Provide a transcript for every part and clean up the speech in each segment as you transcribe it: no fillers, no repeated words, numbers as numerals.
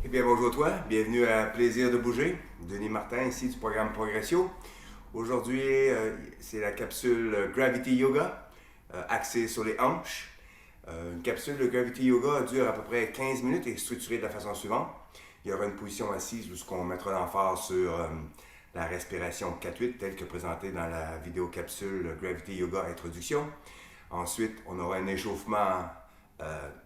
Eh bien, bonjour toi, bienvenue à Plaisir de bouger. Denis Martin ici du programme Progressio. Aujourd'hui, c'est la capsule Gravity Yoga, axée sur les hanches. Une capsule de Gravity Yoga dure à peu près 15 minutes et est structurée de la façon suivante. Il y aura une position assise où on mettra l'emphase sur la respiration 4-8 telle que présentée dans la vidéo capsule Gravity Yoga Introduction. Ensuite, on aura un échauffement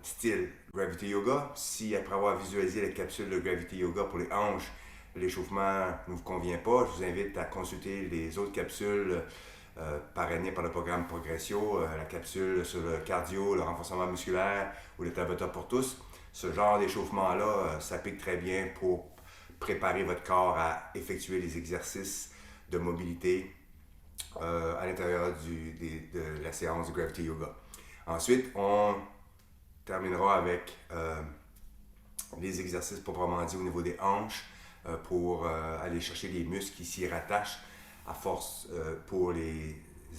style Gravity Yoga. Si après avoir visualisé la capsule de Gravity Yoga pour les hanches, l'échauffement ne vous convient pas, je vous invite à consulter les autres capsules parrainées par le programme Progressio, la capsule sur le cardio, le renforcement musculaire ou le Tabata pour tous. Ce genre d'échauffement-là s'applique très bien pour préparer votre corps à effectuer les exercices de mobilité à l'intérieur de la séance de Gravity Yoga. Ensuite, on terminera avec les exercices proprement dit au niveau des hanches pour aller chercher les muscles qui s'y rattachent à force pour les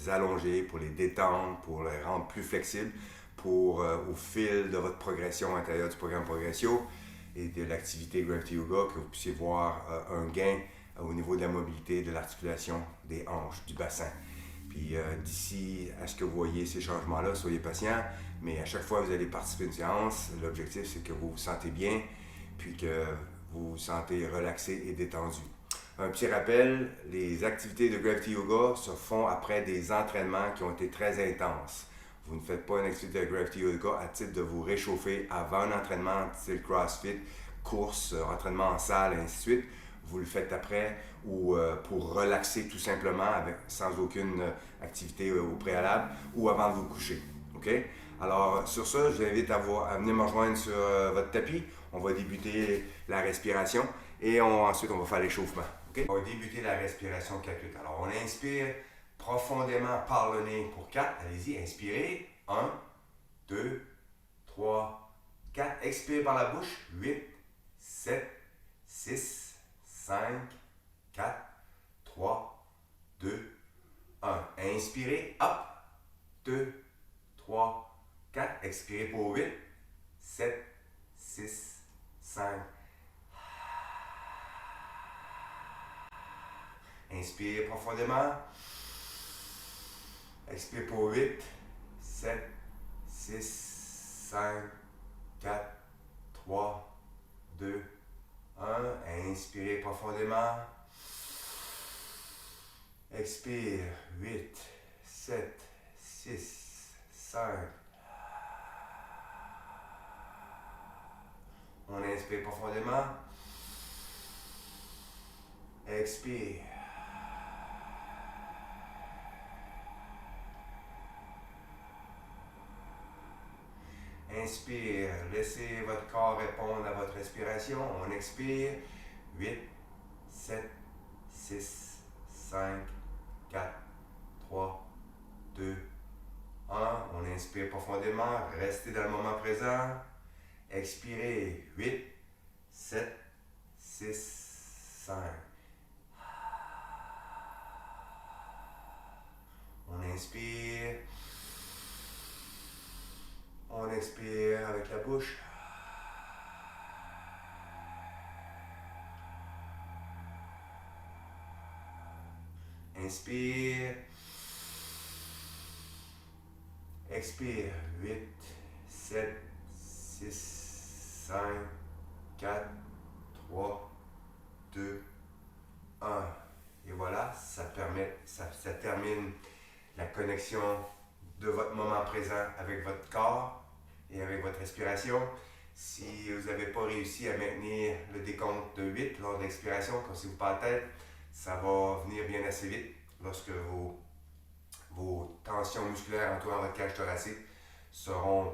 allonger, pour les détendre, pour les rendre plus flexibles, pour au fil de votre progression à l'intérieur du programme Progressio et de l'activité Gravity Yoga, que vous puissiez voir un gain au niveau de la mobilité, de l'articulation des hanches, du bassin. Puis d'ici à ce que vous voyez ces changements-là, soyez patient, mais à chaque fois que vous allez participer à une séance, l'objectif c'est que vous vous sentez bien, puis que vous vous sentez relaxé et détendu. Un petit rappel, les activités de Gravity Yoga se font après des entraînements qui ont été très intenses. Vous ne faites pas une activité de Gravity Yoga à titre de vous réchauffer avant un entraînement, style CrossFit, course, entraînement en salle, et ainsi de suite. Vous le faites après ou pour relaxer tout simplement sans aucune activité au préalable ou avant de vous coucher. OK? Alors, sur ça, je vous invite à venir me rejoindre sur votre tapis. On va débuter la respiration et ensuite, on va faire l'échauffement. OK? On va débuter la respiration 4-8. Alors, on inspire profondément par le nez pour 4. Allez-y, inspirez. 1, 2, 3, 4. Expirez par la bouche. 8, 7, 6, 5, 4, 3, 2, 1. Inspirez. Hop. 2, 3, 4. Expirez pour 8, 7, 6, 5. Inspirez profondément. Expirez pour 8, 7, 6, 5, 4, 3, 2, 1. Inspirez profondément. Expire. 8, 7, 6, 5. On inspire profondément. Expire. Inspire, laissez votre corps répondre à votre respiration. On expire. 8, 7, 6, 5, 4, 3, 2, 1. On inspire profondément. Restez dans le moment présent. Expirez. 8, 7, 6, 5. On inspire. On expire avec la bouche. Inspire. Expire. 8, 7, 6, 5, 4, 3, 2, 1. Et voilà, ça termine la connexion de votre moment présent avec votre corps et avec votre respiration. Si vous n'avez pas réussi à maintenir le décompte de 8 lors de l'expiration, comme si vous pas la tête, ça va venir bien assez vite lorsque vos tensions musculaires entourant votre cage thoracique seront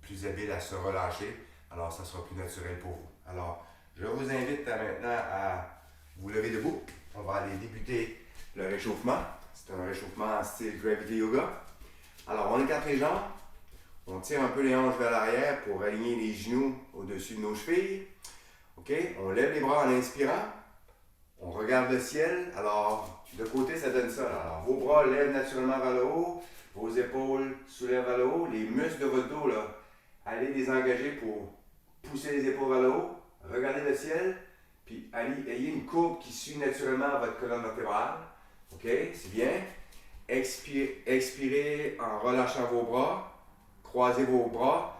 plus habiles à se relâcher. Alors, ça sera plus naturel pour vous. Alors, je vous invite maintenant à vous lever debout. On va aller débuter le réchauffement. C'est un réchauffement en style Gravity Yoga. Alors, on écarte les jambes. On tire un peu les hanches vers l'arrière pour aligner les genoux au-dessus de nos chevilles. OK? On lève les bras en inspirant. On regarde le ciel. Alors, de côté, ça donne ça. Alors, vos bras lèvent naturellement vers le haut. Vos épaules soulèvent vers le haut. Les muscles de votre dos, là, allez les engager pour pousser les épaules vers le haut. Regardez le ciel, puis ayez une courbe qui suit naturellement votre colonne vertébrale. OK? C'est bien. Expirez en relâchant vos bras. Croisez vos bras.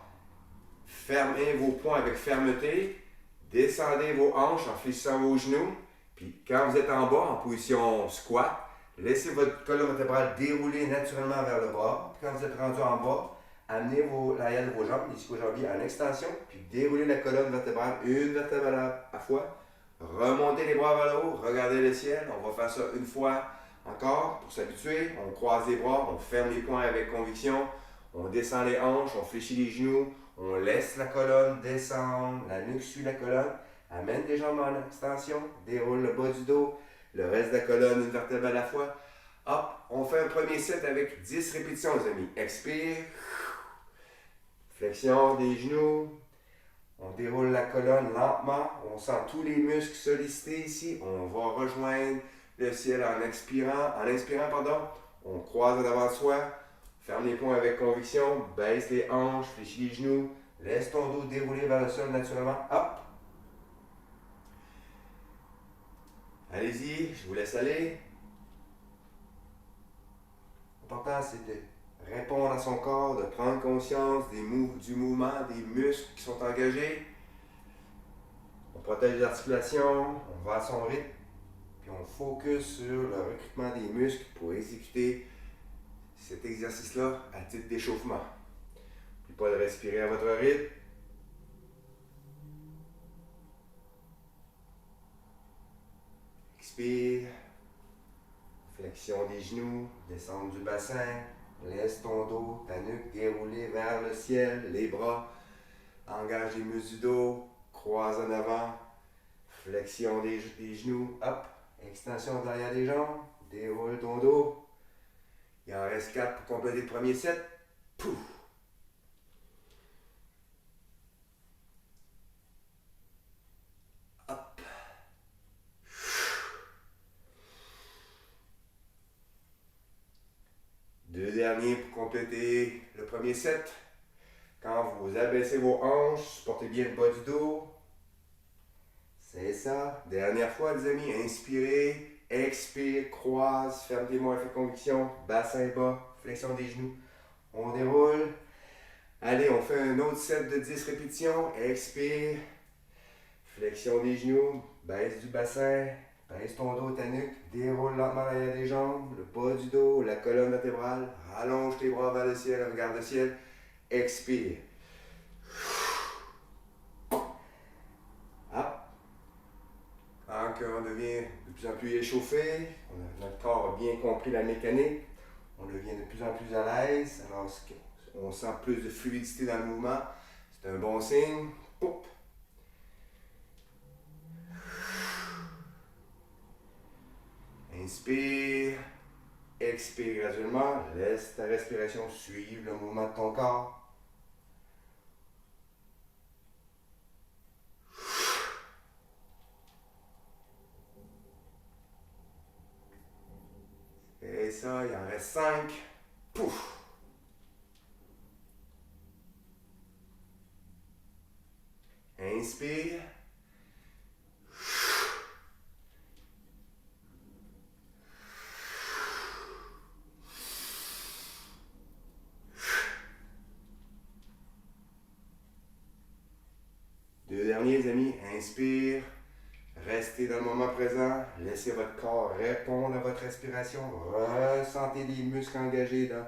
Fermez vos poings avec fermeté. Descendez vos hanches en fléchissant vos genoux. Puis quand vous êtes en bas, en position squat, laissez votre colonne vertébrale dérouler naturellement vers le bas. Puis quand vous êtes rendu en bas, amenez l'arrière de vos jambes, les ischio-jambiers en extension, puis déroulez la colonne vertébrale, une vertèbre à la fois. Remontez les bras vers le haut, regardez le ciel. On va faire ça une fois encore pour s'habituer. On croise les bras, on ferme les poings avec conviction. On descend les hanches, on fléchit les genoux. On laisse la colonne descendre, la nuque suit la colonne. Amène les jambes en extension, déroule le bas du dos. Le reste de la colonne, une vertèbre à la fois. Hop, on fait un premier set avec 10 répétitions, les amis. Expire. Flexion des genoux. On déroule la colonne lentement. On sent tous les muscles sollicités ici. On va rejoindre le ciel en expirant. En inspirant, on croise en avant de soi. Ferme les poings avec conviction. Baisse les hanches, fléchis les genoux. Laisse ton dos dérouler vers le sol naturellement. Hop. Allez-y, je vous laisse aller. L'important, c'est de répondre à son corps, de prendre conscience du mouvement, des muscles qui sont engagés. On protège les articulations, on va à son rythme, puis on focus sur le recrutement des muscles pour exécuter cet exercice-là à titre d'échauffement. N'oubliez pas de respirer à votre rythme. Expire. Flexion des genoux, descendre du bassin. Laisse ton dos, ta nuque dérouler vers le ciel. Les bras, engage les muscles du dos, croise en avant. Flexion des genoux, hop. Extension derrière les jambes, déroule ton dos. Il en reste 4 pour compléter le premier set. Pouf! Hop. Deux derniers pour compléter le premier set. Quand vous abaissez vos hanches, supportez bien le bas du dos. C'est ça. Dernière fois, les amis. Inspirez, expire, croise, ferme les mains avec conviction, bassin bas, flexion des genoux. On déroule. Allez, on fait un autre set de 10 répétitions. Expire, flexion des genoux, baisse du bassin, baisse ton dos, ta nuque, déroule lentement l'arrière des jambes, le bas du dos, la colonne vertébrale. Rallonge tes bras vers le ciel, regarde le ciel. Expire. Quand on devient de plus en plus échauffé, notre corps a bien compris la mécanique, on devient de plus en plus à l'aise, alors on sent plus de fluidité dans le mouvement, c'est un bon signe. Poup. Inspire, expire graduellement, laisse ta respiration suivre le mouvement de ton corps. Et ça, il en reste 5. Pouf! Inspire. Deux derniers, amis. Inspire. Restez dans le moment présent. Laissez votre corps répondre à votre respiration. Ressentez les muscles engagés dans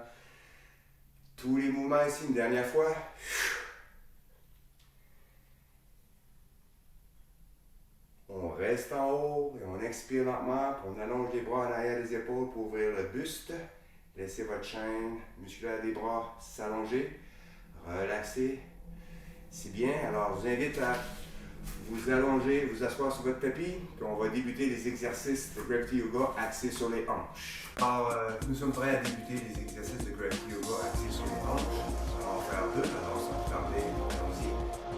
tous les mouvements ici. Une dernière fois. On reste en haut et on expire lentement. Puis on allonge les bras en arrière des épaules pour ouvrir le buste. Laissez votre chaîne musculaire des bras s'allonger. Relaxez. C'est bien. Alors, je vous invite à vous allonger, vous asseoir sur votre tapis. Puis on va débuter les exercices de Gravity Yoga axés sur les hanches. Alors, nous sommes prêts à débuter les exercices de Gravity Yoga axés sur les hanches. On va en faire deux. Alors, sans plus tarder, allons-y.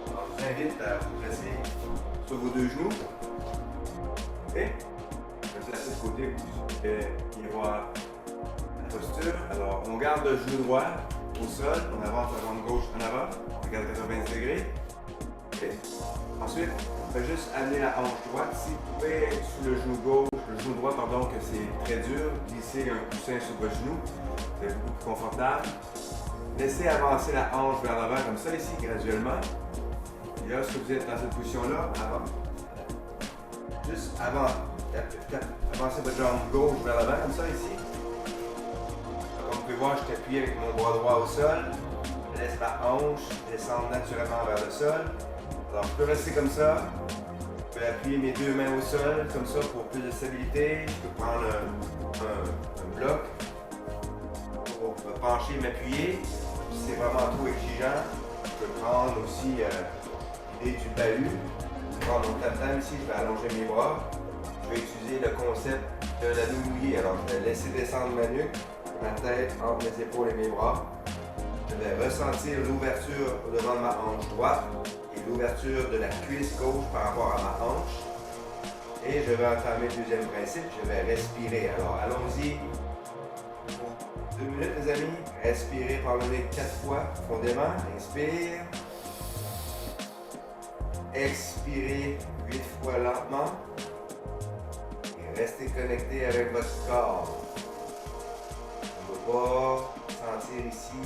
Alors, je vous invite à vous placer sur vos deux genoux. OK? Je vais placer de côté pour que vous puissiez voir la posture. Alors, on garde le genou droit au sol. On avance la jambe gauche en avant. On regarde 90 degrés. OK? Ensuite, on fait juste amener la hanche droite. Si vous pouvez, sous le genou gauche, le genou droit, pardon, que c'est très dur, glissez un coussin sur votre genou. C'est beaucoup plus confortable. Laissez avancer la hanche vers l'avant comme ça ici, graduellement. Et lorsque vous êtes dans cette position-là, avant. Juste avant. Avancez votre jambe gauche vers l'avant comme ça ici. Comme vous pouvez voir, je suis appuyé avec mon bras droit au sol. Je laisse ma hanche descendre naturellement vers le sol. Alors, je peux rester comme ça. Je peux appuyer mes deux mains au sol, comme ça, pour plus de stabilité. Je peux prendre un bloc pour me pencher, m'appuyer. Si c'est vraiment trop exigeant, je peux prendre aussi l'idée du bahut. Je vais prendre mon tam-tam ici, je vais allonger mes bras. Je vais utiliser le concept de la nuit mouillée. Alors, je vais laisser descendre ma nuque, ma tête entre mes épaules et mes bras. Je vais ressentir l'ouverture devant ma hanche droite et l'ouverture de la cuisse gauche par rapport à ma hanche. Et je vais entamer le deuxième principe, je vais respirer. Alors, allons-y. 2 minutes, les amis. Respirez par le nez 4 fois profondément. Inspire. Expirez 8 fois lentement. Et restez connecté avec votre corps. On ne peut pas sentir ici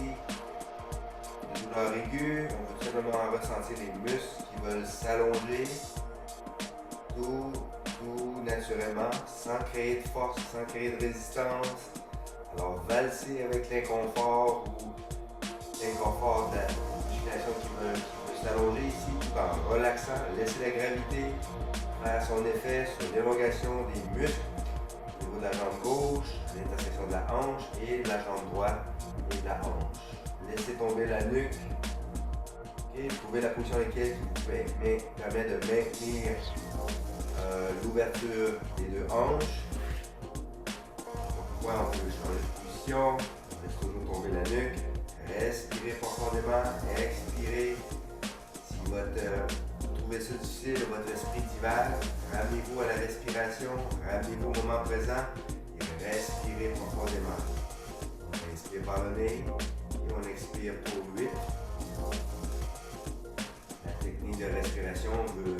des douleurs aiguës. On peut simplement ressentir les muscles qui veulent s'allonger. Tout naturellement, sans créer de force, sans créer de résistance. Alors, valsez avec l'inconfort ou l'inconfort de la musculation qui veut s'allonger ici, tout en relaxant. Laissez la gravité faire son effet sur l'élongation des muscles au niveau de la jambe gauche, l'intersection de la hanche et de la jambe droite et de la hanche. Laissez tomber la nuque. Okay. Trouvez la position dans laquelle vous permet de maintenir l'ouverture des deux hanches. Pourquoi on peut changer de position, laisse toujours tomber la nuque, respirez profondément, expirez. Si vous trouvez ça difficile, votre esprit divague, ramenez-vous à la respiration, ramenez-vous au moment présent et respirez profondément. On inspire par le nez et on expire pour 8. La technique de respiration veut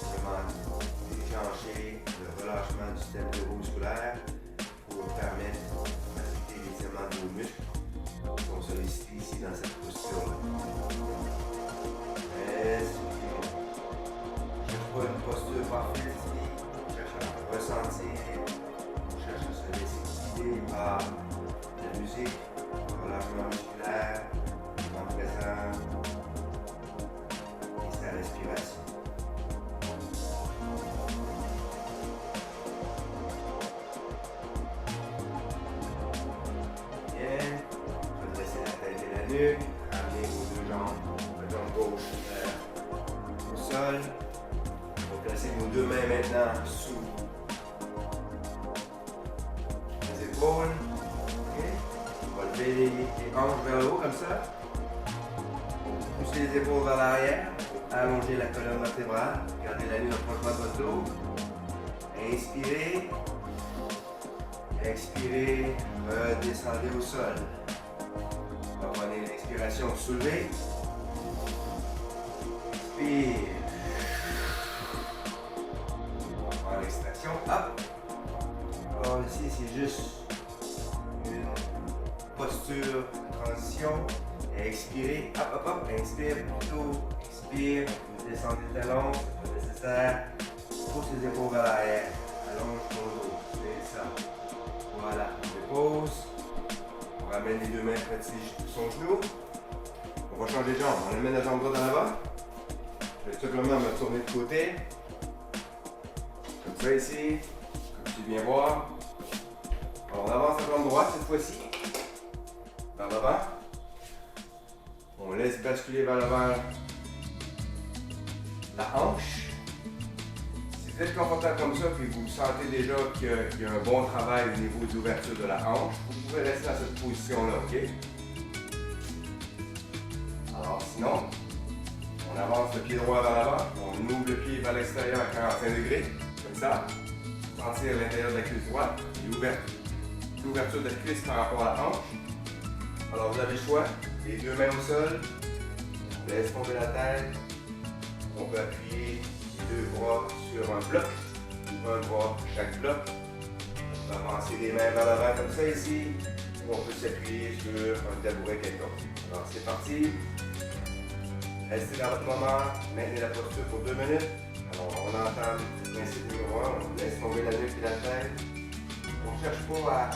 vraiment déclencher le relâchement du système neuromusculaire pour permettre de faciliter l'étirement de vos muscles qui sont sollicités ici dans cette posture-là. Respirez. Je ne cherche pas une posture parfaite ici. On cherche à ressentir. On cherche à se laisser guider par la musique, le relâchement musculaire, le moment présent et sa respiration. Ramenez vos deux jambes, la jambe gauche au sol. Vous placez vos deux mains maintenant sous les épaules. Okay. On va lever les hanches vers le haut comme ça. Poussez les épaules vers l'arrière. Allongez la colonne vertébrale. Gardez la nuque en proche de votre dos. Inspirez. Expirez. Redescendez au sol. Prenez l'expiration soulevée. Expire. On prend l'extraction. Hop. Alors ici, c'est juste une posture de transition. Expirez. Hop, hop, hop. Inspire plutôt. Expire. Vous descendez le talon. C'est pas nécessaire. Pousse les épaules vers l'arrière. Allonge ton dos. C'est ça. Voilà. On dépose. On ramène les deux mains près de son genou. On va changer de jambe. On amène la jambe droite en avant. Je vais simplement me tourner de côté. Comme ça ici. Comme tu viens voir. Alors, on avance la jambe droite cette fois-ci. Vers l'avant. On laisse basculer vers l'avant la hanche. Si vous êtes confortable comme ça, puis vous sentez déjà qu'il y a un bon travail au niveau de l'ouverture de la hanche, vous pouvez rester dans cette position-là, ok? Alors sinon, on avance le pied droit vers l'avant, on ouvre le pied vers l'extérieur à 45 degrés, comme ça. Sentir l'intérieur de la cuisse droite et l'ouverture de la cuisse par rapport à la hanche. Alors vous avez le choix, les deux mains au sol, laisse tomber la tête, On peut appuyer les deux bras sur un bloc, ou un bras chaque bloc. On peut avancer les mains vers l'avant comme ça ici, ou on peut s'appuyer sur un tabouret quelconque. Alors c'est parti. Restez dans votre moment, maintenez la posture pour 2 minutes. Alors on entame le principe numéro 1, on laisse tomber la nuque et la tête. On ne cherche pas à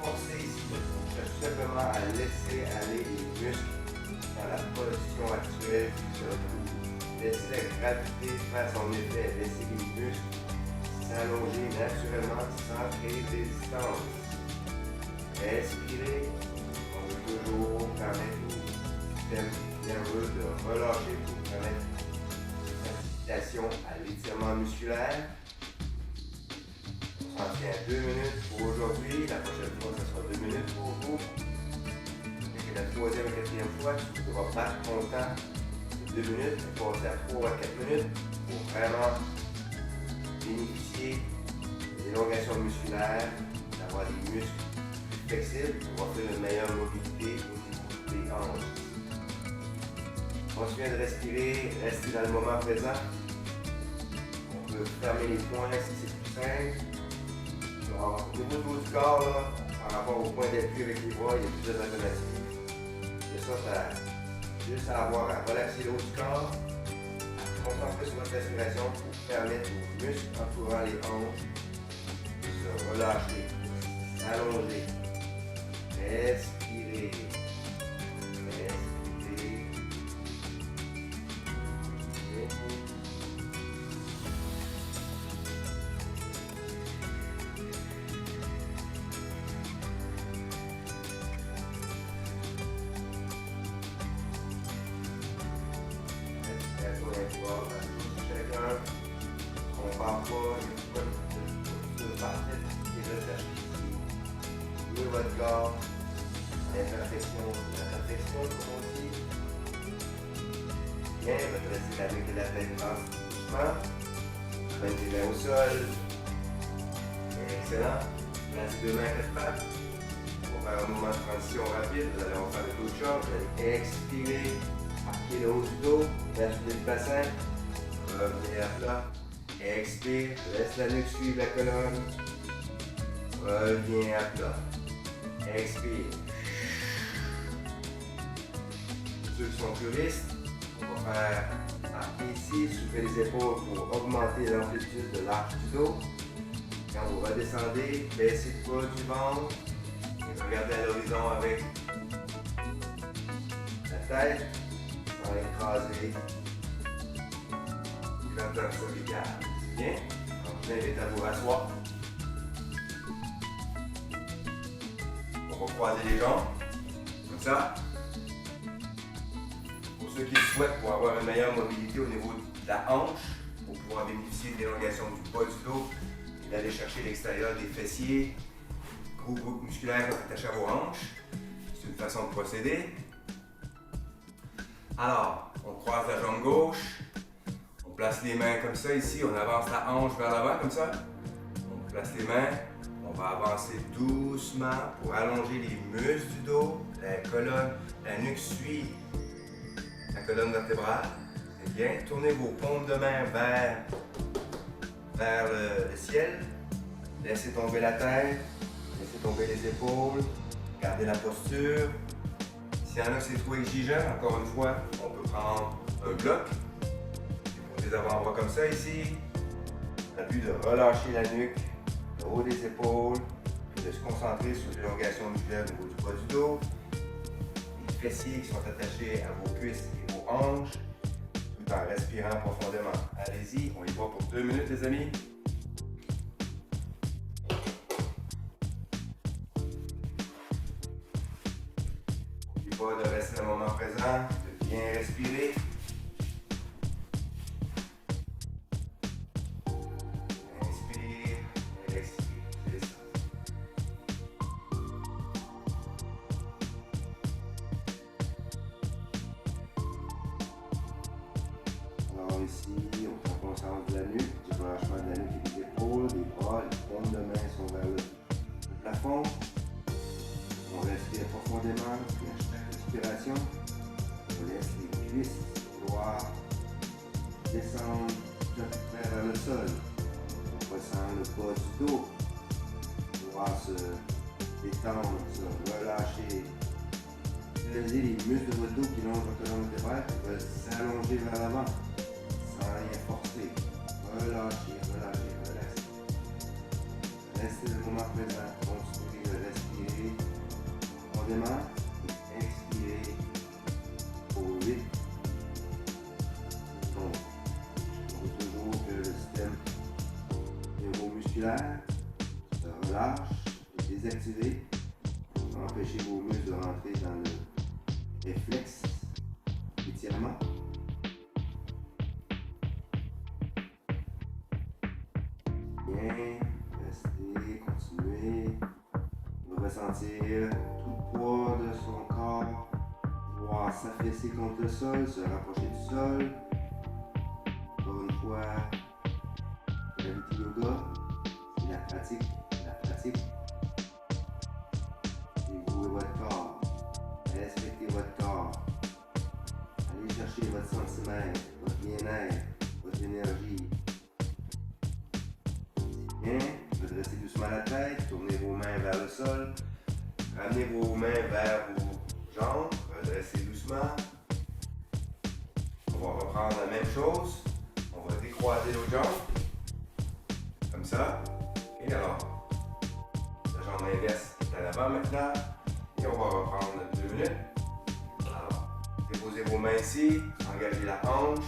forcer ici, on cherche simplement à laisser aller les muscles dans la position actuelle qui se retrouve. Laissez la gravité faire son effet, laissez les muscles s'allonger naturellement sans créer des distances. Respirez, on veut toujours permettre au système nerveux de relâcher pour permettre l'incitation à l'étirement musculaire. On s'en tient 2 minutes pour aujourd'hui. La prochaine fois, ça sera 2 minutes pour vous. Et la troisième et quatrième fois, tu devras battre ton temps de 2 minutes et passer à 3 à 4 minutes pour vraiment bénéficier de l'élongation musculaire, d'avoir des muscles plus flexibles pour offrir une meilleure mobilité au niveau des hanches. Continuez de respirer, restez dans le moment présent. On peut fermer les poings si c'est plus simple. Alors, au niveau du haut du corps, là, par rapport au point d'appui avec les bras, il y a plusieurs alternatives. De sorte à juste avoir à relaxer le haut du corps, à concentrer sur votre respiration pour permettre aux muscles entourant les hanches de se relâcher, s'allonger, respirer. Chacun, on ne parle pas, il n'y a pas de parfaite qui est recherché ici. Jouez votre corps, l'imperfection, comme on dit. Bien, redressez la nuque et la tête doucement. Prenez les mains au sol. Excellent. Placez 2 mains à 4 pattes. On va faire un mouvement de transition rapide. Vous allez en faire le dos de champ. Vous allez expirer. Marquez le haut du dos, basculez le bassin, revenez à plat, expire, laisse la nuque suivre la colonne, reviens à plat, expire. Pour ceux qui sont puristes, on va faire marquer ici, soulever les épaules pour augmenter l'amplitude de l'arche du dos. Quand vous redescendez, baissez le poids du ventre et regardez à l'horizon avec la tête. On va écraser l'intérieur cervical. Bien. Donc, je vous invite à vous rasseoir. On va croiser les jambes. Comme ça. Pour ceux qui le souhaitent, pour avoir une meilleure mobilité au niveau de la hanche, pour pouvoir bénéficier de l'élongation du bas du dos et d'aller chercher l'extérieur des fessiers, gros groupes musculaires attachés à vos hanches. C'est une façon de procéder. Alors, on croise la jambe gauche, on place les mains comme ça ici, on avance la hanche vers l'avant comme ça. On place les mains, on va avancer doucement pour allonger les muscles du dos, la colonne, la nuque suit la colonne vertébrale. C'est bien. Tournez vos paumes de main vers le ciel. Laissez tomber la tête, laissez tomber les épaules, gardez la posture. S'il y en a qui c'est trop exigeant, encore une fois, on peut prendre un bloc, poser les avant-bras comme ça ici, dans le but de relâcher la nuque, le haut des épaules, puis de se concentrer sur l'élongation musculaire au niveau du bas du dos, les fessiers qui sont attachés à vos cuisses et vos hanches, tout en respirant profondément. Allez-y, on y va pour 2 minutes les amis. De rester dans le moment présent, de bien respirer. Inspire, expire, c'est ça. Alors ici, on se concentre de la nuque, du relâchement de la nuque et des épaules, des bras, les paumes de main sont vers le plafond. On respire profondément. Respiration. sol. On ressent le bas du dos. On va se détendre, se relâcher. Visualisez les muscles de votre dos qui longent votre colonne vertébrale qui veulent s'allonger vers l'avant sans rien forcer. Relâchez, relâchez, relaxez. Restez le moment présent. Continuez de respirer profondément et expirez pour 8. Donc, il faut toujours que le système neuromusculaire se relâche et désactivé pour empêcher vos muscles de rentrer dans le réflexe d'étirement. Bien, restez, continuez. Vous ressentir tout le poids de son corps, pouvoir s'affaisser contre le sol, se rapprocher du sol. Encore une fois, Gravity Yoga, c'est la pratique, la pratique. Et vous et votre corps. Respectez votre corps. Allez chercher votre sentiment, votre bien-être, votre énergie. Bien, redressez doucement la tête, tournez vos mains vers le sol, ramenez vos mains vers vos jambes, redressez doucement. On va reprendre la même chose, on va décroiser l'autre jambe, comme ça. Et alors, la jambe inverse est à l'avant maintenant, et on va reprendre 2 minutes. Alors, déposez vos mains ici, engagez la hanche.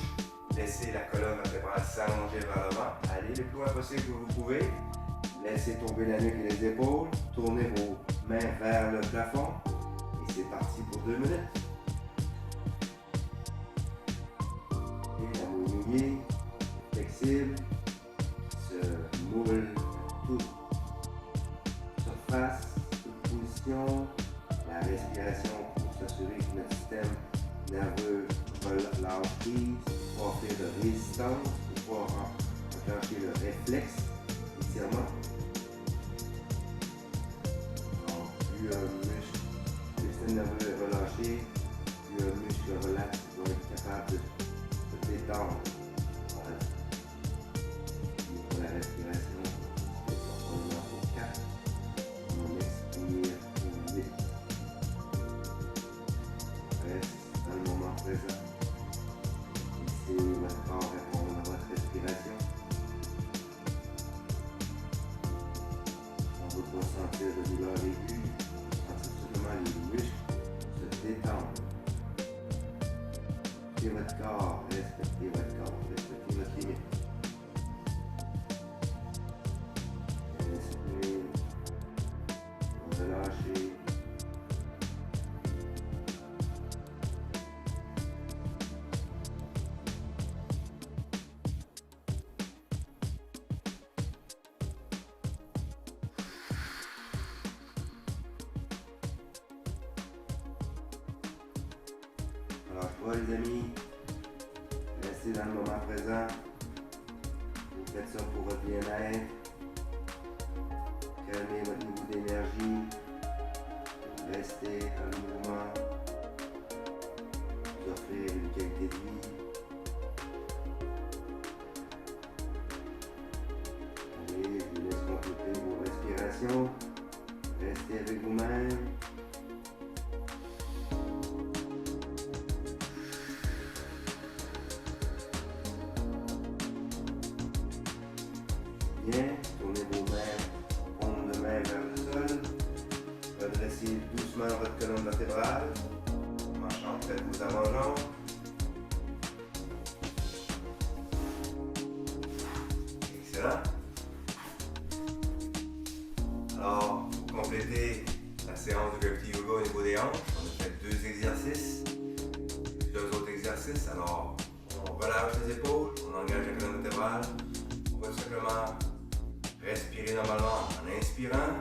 Laissez la colonne vertébrale s'allonger vers l'avant. Allez le plus loin possible que vous pouvez. Laissez tomber la nuque et les épaules. Tournez vos mains vers le plafond. Et c'est parti pour 2 minutes. Et la mouille flexible se moule à toute surface, toute position. La respiration pour s'assurer que notre système nerveux relâche prise. Pour faire de résistance, pour pouvoir enclencher le réflexe d'étirement. Alors, plus un muscle, le système nerveux est relâché, plus un muscle relaxe, il va être capable de se détendre. Voilà. Et pour la respiration, c'est profondément pour 4. On expire pour 8. Reste dans le moment présent. Laissez votre corps répondre à votre respiration. On ne veut pas sentir de douleur aiguë, sentir simplement les muscles se détendre. Respectez votre corps, respectez votre corps, respectez votre limite. Respirez, relâchez. Alors, les amis, restez dans le moment présent. Vous faites ça pour votre bien-être. Calmez votre niveau d'énergie. Restez en mouvement. Vous offrir une qualité de vie. Allez, je vous laisse compléter vos respirations. Restez avec vous-même. Bien, tournez vos mains, paumes de main vers le sol. Redressez doucement votre colonne vertébrale. En marchant, faites vos avant-jambes. Excellent. Alors, pour compléter la séance de Gravity Yoga au niveau des hanches, on a fait 2 exercices, 2 autres exercices. Alors, on relâche les épaules, on engage la colonne vertébrale. On va simplement respirer normalement en inspirant.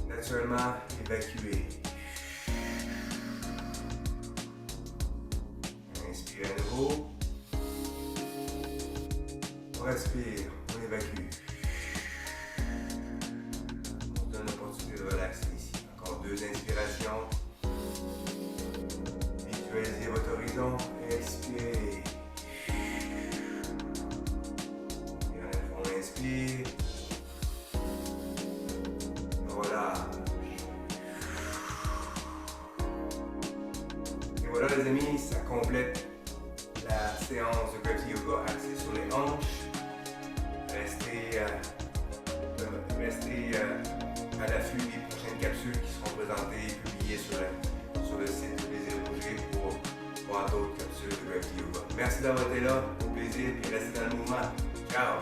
Naturellement, évacuer. Inspire à nouveau. On respire, on évacue. On donne l'opportunité de relaxer ici. Encore 2 inspirations. Visualisez votre horizon. Expirez. Voilà les amis, ça complète la séance de Gravity Yoga axée sur les hanches. Restez à l'affût des prochaines capsules qui seront présentées et publiées sur le site de Plaisir de Bouger pour voir d'autres capsules de Gravity Yoga. Merci d'avoir été là, au plaisir, et restez dans le mouvement. Ciao!